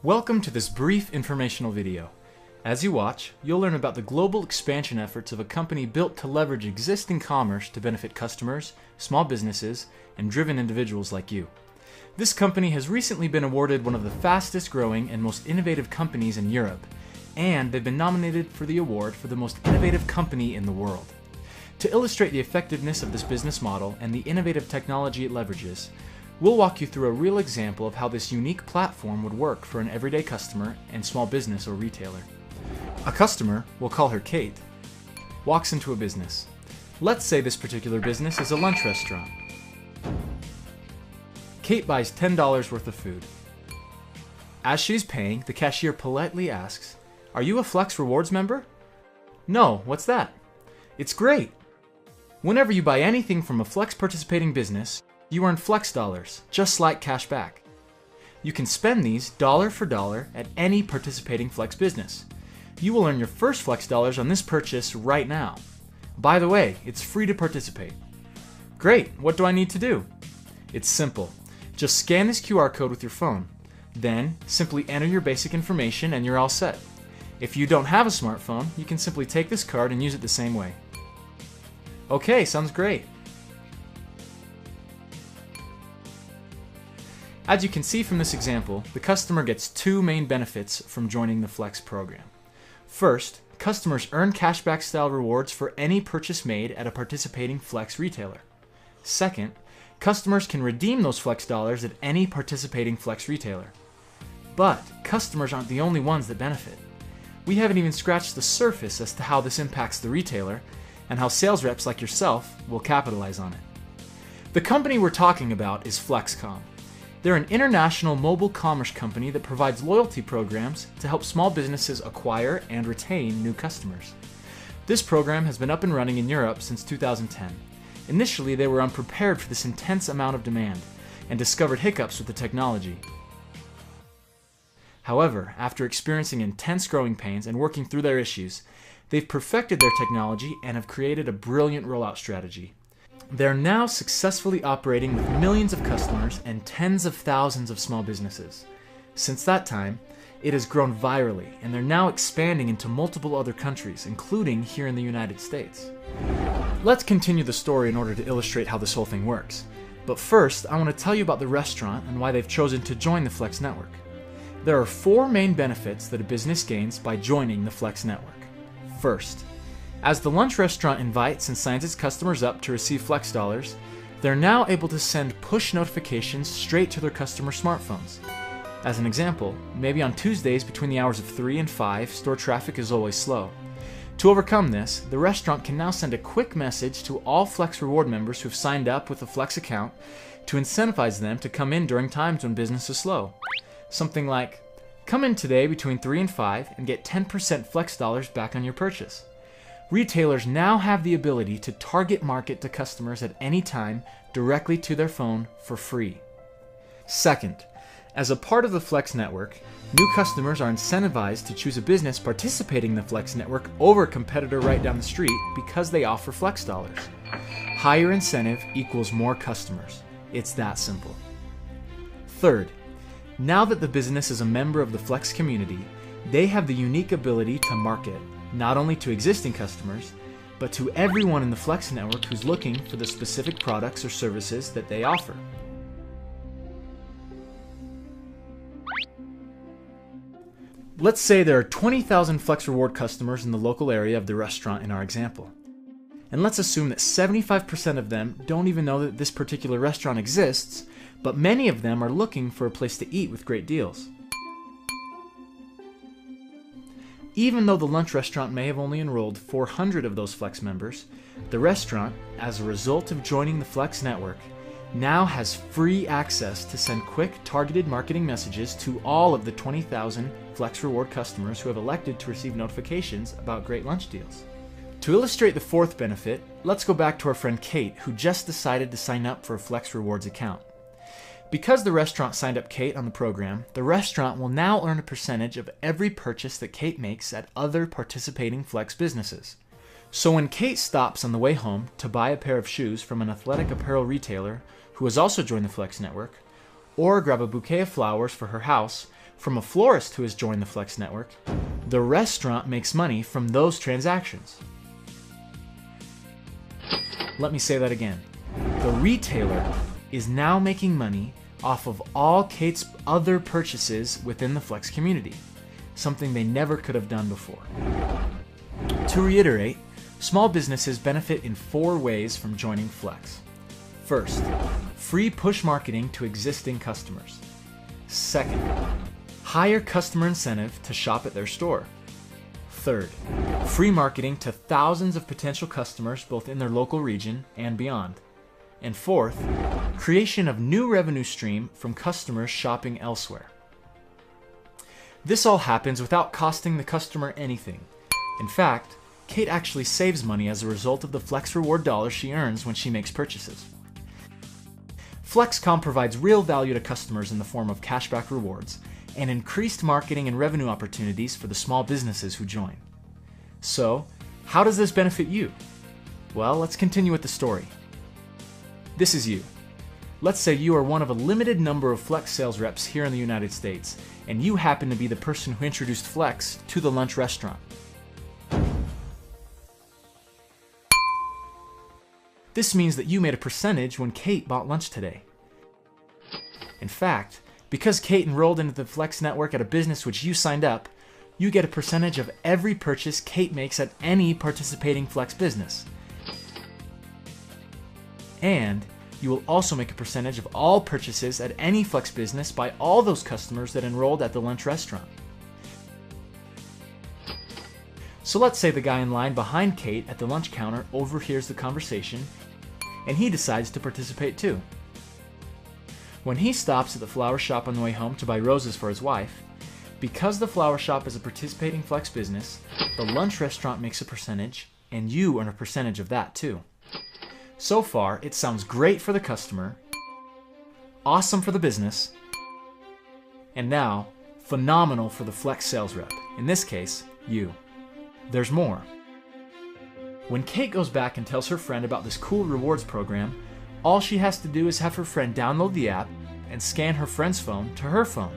Welcome to this brief informational video. As you watch, you'll learn about the global expansion efforts of a company built to leverage existing commerce to benefit customers, small businesses, and driven individuals like you. This company has recently been awarded one of the fastest growing and most innovative companies in Europe, and they've been nominated for the award for the most innovative company in the world. To illustrate the effectiveness of this business model and the innovative technology it leverages, we'll walk you through a real example of how this unique platform would work for an everyday customer and small business or retailer. A customer, we'll call her Kate, walks into a business. Let's say this particular business is a lunch restaurant. Kate buys $10 worth of food. As she's paying, the cashier politely asks, "Are you a Flex Rewards member?" "No, what's that?" "It's great. Whenever you buy anything from a Flex participating business, you earn Flex dollars, just like cash back. You can spend these dollar for dollar at any participating Flex business. You will earn your first Flex dollars on this purchase right now. By the way, it's free to participate." "Great, what do I need to do?" It's simple. Just scan this QR code with your phone. Then, simply enter your basic information and you're all set. If you don't have a smartphone, you can simply take this card and use it the same way. Okay, sounds great. As you can see from this example, the customer gets two main benefits from joining the Flex program. First, customers earn cashback style rewards for any purchase made at a participating Flex retailer. Second, customers can redeem those Flex dollars at any participating Flex retailer. But customers aren't the only ones that benefit. We haven't even scratched the surface as to how this impacts the retailer and how sales reps like yourself will capitalize on it. The company we're talking about is FlexKom. They're an international mobile commerce company that provides loyalty programs to help small businesses acquire and retain new customers. This program has been up and running in Europe since 2010. Initially, they were unprepared for this intense amount of demand and discovered hiccups with the technology. However, after experiencing intense growing pains and working through their issues, they've perfected their technology and have created a brilliant rollout strategy. They're now successfully operating with millions of customers and tens of thousands of small businesses. Since that time, it has grown virally, and they're now expanding into multiple other countries, including here in the United States. Let's continue the story in order to illustrate how this whole thing works. But first, I want to tell you about the restaurant and why they've chosen to join the Flex network. There are four main benefits that a business gains by joining the Flex network. First, as the lunch restaurant invites and signs its customers up to receive Flex dollars, they're now able to send push notifications straight to their customer smartphones. As an example, maybe on Tuesdays between the hours of 3 and 5, store traffic is always slow. To overcome this, the restaurant can now send a quick message to all Flex Reward members who've signed up with a Flex account to incentivize them to come in during times when business is slow. Something like, "Come in today between 3 and 5 and get 10% Flex dollars back on your purchase." Retailers now have the ability to target market to customers at any time directly to their phone for free. Second, as a part of the Flex network, new customers are incentivized to choose a business participating in the Flex network over a competitor right down the street because they offer Flex dollars. Higher incentive equals more customers. It's that simple. Third, now that the business is a member of the Flex community, they have the unique ability to market not only to existing customers, but to everyone in the Flex network who's looking for the specific products or services that they offer. Let's say there are 20,000 Flex Reward customers in the local area of the restaurant in our example. And let's assume that 75% of them don't even know that this particular restaurant exists, but many of them are looking for a place to eat with great deals. Even though the lunch restaurant may have only enrolled 400 of those Flex members, the restaurant, as a result of joining the Flex network, now has free access to send quick, targeted marketing messages to all of the 20,000 Flex Reward customers who have elected to receive notifications about great lunch deals. To illustrate the fourth benefit, let's go back to our friend Kate, who just decided to sign up for a Flex Rewards account. Because the restaurant signed up Kate on the program, the restaurant will now earn a percentage of every purchase that Kate makes at other participating Flex businesses. So when Kate stops on the way home to buy a pair of shoes from an athletic apparel retailer who has also joined the Flex network, or grab a bouquet of flowers for her house from a florist who has joined the Flex network, the restaurant makes money from those transactions. Let me say that again. The retailer is now making money off of all Kate's other purchases within the Flex community, something they never could have done before. To reiterate, small businesses benefit in 4 ways from joining Flex. First, free push marketing to existing customers. Second, higher customer incentive to shop at their store. Third, free marketing to thousands of potential customers both in their local region and beyond. And fourth, creation of new revenue stream from customers shopping elsewhere. This all happens without costing the customer anything. In fact, Kate actually saves money as a result of the Flex reward dollars she earns when she makes purchases. FlexKom provides real value to customers in the form of cashback rewards and increased marketing and revenue opportunities for the small businesses who join. So, how does this benefit you? Well, let's continue with the story. This is you. Let's say you are one of a limited number of Flex sales reps here in the United States, and you happen to be the person who introduced Flex to the lunch restaurant. This means that you made a percentage when Kate bought lunch today. In fact, because Kate enrolled into the Flex network at a business which you signed up, you get a percentage of every purchase Kate makes at any participating Flex business. And you will also make a percentage of all purchases at any Flex business by all those customers that enrolled at the lunch restaurant. So let's say the guy in line behind Kate at the lunch counter overhears the conversation and he decides to participate too. When he stops at the flower shop on the way home to buy roses for his wife, because the flower shop is a participating Flex business, the lunch restaurant makes a percentage and you earn a percentage of that too. So far, it sounds great for the customer, awesome for the business, and now phenomenal for the Flex sales rep, in this case, you. There's more. When Kate goes back and tells her friend about this cool rewards program, all she has to do is have her friend download the app and scan her friend's phone to her phone.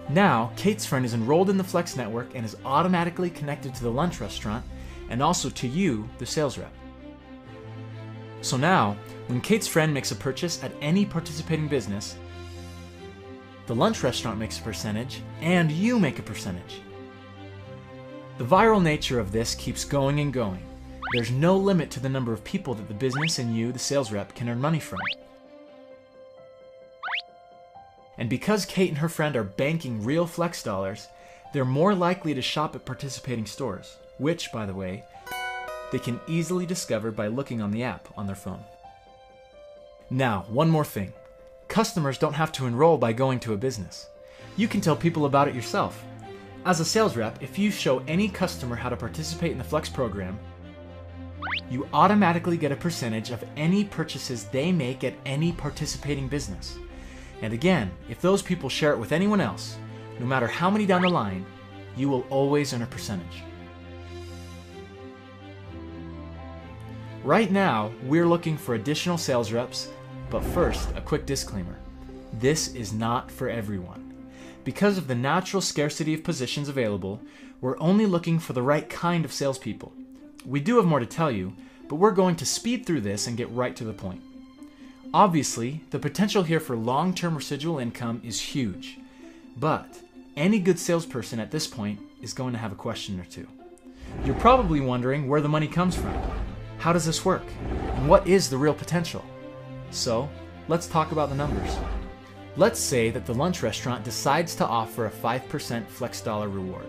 Now, Kate's friend is enrolled in the Flex network and is automatically connected to the lunch restaurant and also to you, the sales rep. So now, when Kate's friend makes a purchase at any participating business, the lunch restaurant makes a percentage and you make a percentage. The viral nature of this keeps going and going. There's no limit to the number of people that the business and you, the sales rep, can earn money from. And because Kate and her friend are banking real Flex dollars, they're more likely to shop at participating stores, which, by the way, they can easily discover by looking on the app on their phone. Now, one more thing. Customers don't have to enroll by going to a business. You can tell people about it yourself. As a sales rep, if you show any customer how to participate in the Flex program, you automatically get a percentage of any purchases they make at any participating business. And again, if those people share it with anyone else, no matter how many down the line, you will always earn a percentage. Right now, we're looking for additional sales reps, but first, a quick disclaimer. This is not for everyone. Because of the natural scarcity of positions available, we're only looking for the right kind of salespeople. We do have more to tell you, but we're going to speed through this and get right to the point. Obviously, the potential here for long-term residual income is huge, but any good salesperson at this point is going to have a question or two. You're probably wondering where the money comes from. How does this work? And what is the real potential? So, let's talk about the numbers. Let's say that the lunch restaurant decides to offer a 5% Flex dollar reward.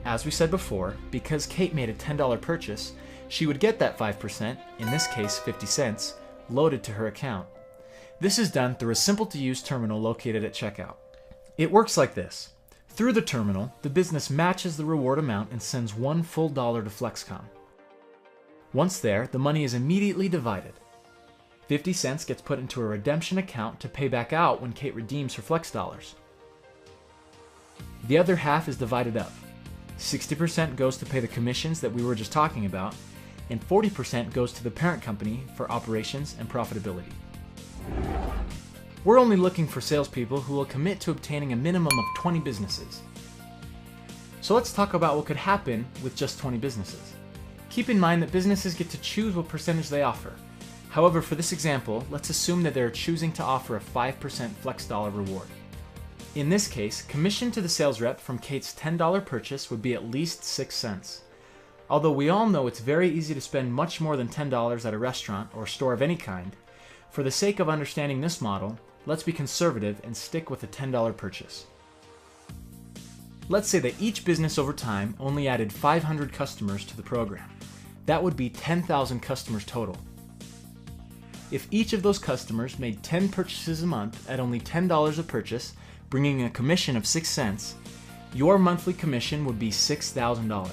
As we said before, because Kate made a $10 purchase, she would get that 5%, in this case 50 cents, loaded to her account. This is done through a simple-to-use terminal located at checkout. It works like this. Through the terminal, the business matches the reward amount and sends $1 full to FlexKom. Once there, the money is immediately divided. 50 cents gets put into a redemption account to pay back out when Kate redeems her Flex dollars. The other half is divided up. 60% goes to pay the commissions that we were just talking about, and 40% goes to the parent company for operations and profitability. We're only looking for salespeople who will commit to obtaining a minimum of 20 businesses. So let's talk about what could happen with just 20 businesses. Keep in mind that businesses get to choose what percentage they offer. However, for this example, let's assume that they're choosing to offer a 5% flex dollar reward. In this case, commission to the sales rep from Kate's $10 purchase would be at least 6 cents. Although we all know it's very easy to spend much more than $10 at a restaurant or store of any kind, for the sake of understanding this model, let's be conservative and stick with a $10 purchase. Let's say that each business over time only added 500 customers to the program. That would be 10,000 customers total. If each of those customers made 10 purchases a month at only $10 a purchase, bringing a commission of 6 cents, your monthly commission would be $6,000.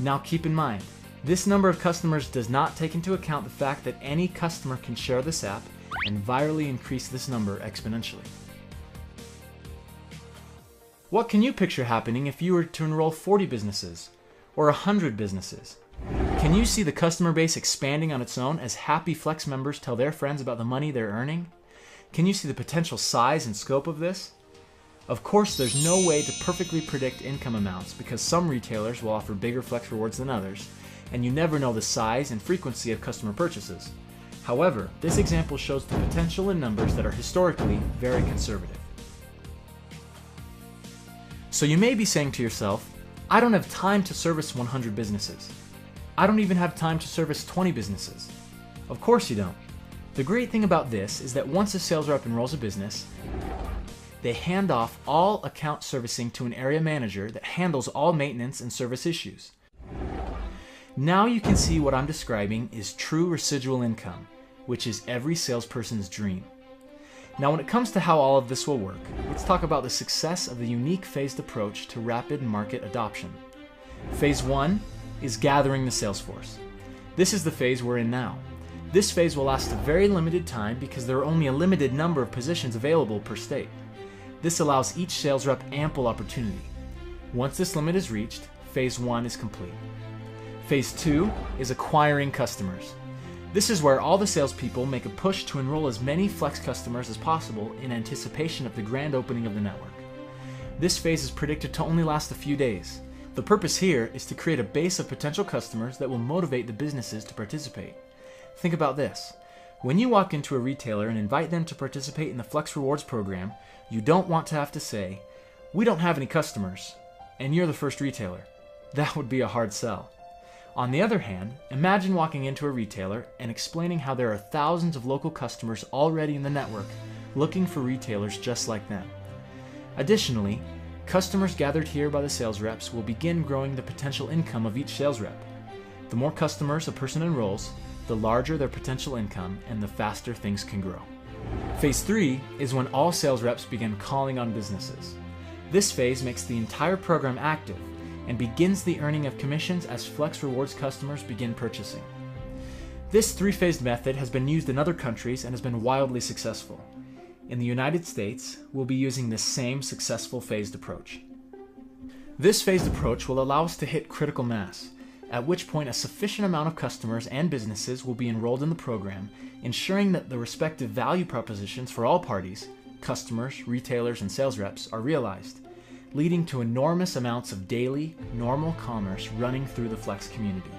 Now keep in mind, this number of customers does not take into account the fact that any customer can share this app and virally increase this number exponentially. What can you picture happening if you were to enroll 40 businesses or 100 businesses? Can you see the customer base expanding on its own as happy Flex members tell their friends about the money they're earning? Can you see the potential size and scope of this? Of course, there's no way to perfectly predict income amounts because some retailers will offer bigger Flex rewards than others, and you never know the size and frequency of customer purchases. However, this example shows the potential in numbers that are historically very conservative. So you may be saying to yourself, I don't have time to service 100 businesses. I don't even have time to service 20 businesses. Of course you don't. The great thing about this is that once a sales rep enrolls a business, they hand off all account servicing to an area manager that handles all maintenance and service issues. Now you can see what I'm describing is true residual income, which is every salesperson's dream. Now when it comes to how all of this will work, let's talk about the success of the unique phased approach to rapid market adoption. Phase 1 is gathering the sales force. This is the phase we're in now. This phase will last a very limited time because there are only a limited number of positions available per state. This allows each sales rep ample opportunity. Once this limit is reached, phase 1 is complete. Phase 2 is acquiring customers. This is where all the salespeople make a push to enroll as many Flex customers as possible in anticipation of the grand opening of the network. This phase is predicted to only last a few days. The purpose here is to create a base of potential customers that will motivate the businesses to participate. Think about this. When you walk into a retailer and invite them to participate in the Flex Rewards program, you don't want to have to say, "We don't have any customers," and you're the first retailer. That would be a hard sell. On the other hand, imagine walking into a retailer and explaining how there are thousands of local customers already in the network looking for retailers just like them. Additionally, customers gathered here by the sales reps will begin growing the potential income of each sales rep. The more customers a person enrolls, the larger their potential income and the faster things can grow. Phase 3 is when all sales reps begin calling on businesses. This phase makes the entire program active and begins the earning of commissions as Flex Rewards customers begin purchasing. This 3-phased method has been used in other countries and has been wildly successful. In the United States, we'll be using this same successful phased approach. This phased approach will allow us to hit critical mass, at which point a sufficient amount of customers and businesses will be enrolled in the program, ensuring that the respective value propositions for all parties, customers, retailers, and sales reps, are realized, leading to enormous amounts of daily, normal commerce running through the Flex community.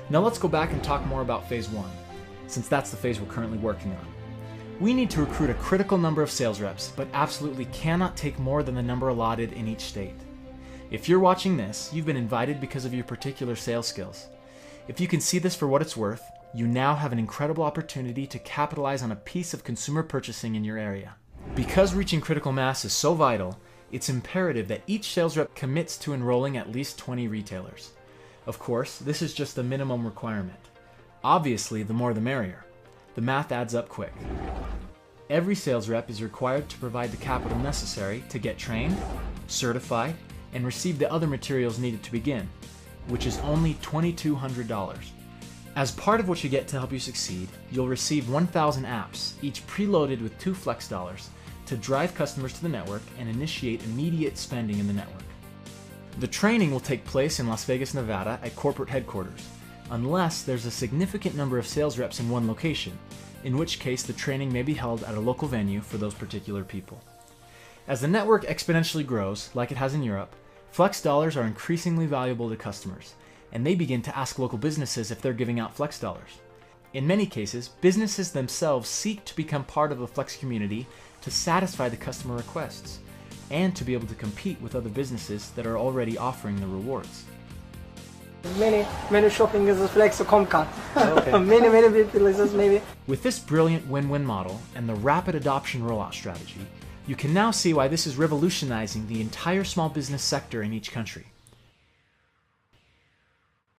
Now let's go back and talk more about phase 1, since that's the phase we're currently working on. We need to recruit a critical number of sales reps, but absolutely cannot take more than the number allotted in each state. If you're watching this, you've been invited because of your particular sales skills. If you can see this for what it's worth, you now have an incredible opportunity to capitalize on a piece of consumer purchasing in your area. Because reaching critical mass is so vital, it's imperative that each sales rep commits to enrolling at least 20 retailers. Of course, this is just a minimum requirement. Obviously, the more the merrier. The math adds up quick. Every sales rep is required to provide the capital necessary to get trained, certified, and receive the other materials needed to begin, which is only $2,200. As part of what you get to help you succeed, you'll receive 1,000 apps, each preloaded with 2 Flex dollars, to drive customers to the network and initiate immediate spending in the network. The training will take place in Las Vegas, Nevada at corporate headquarters, unless there's a significant number of sales reps in one location, in which case the training may be held at a local venue for those particular people. As the network exponentially grows, like it has in Europe, Flex dollars are increasingly valuable to customers, and they begin to ask local businesses if they're giving out Flex dollars. In many cases, businesses themselves seek to become part of the Flex community to satisfy the customer requests, and to be able to compete with other businesses that are already offering the rewards. Many shopping is a FlexKom card. Okay. many places maybe. With this brilliant win-win model and the rapid adoption rollout strategy, you can now see why this is revolutionizing the entire small business sector in each country.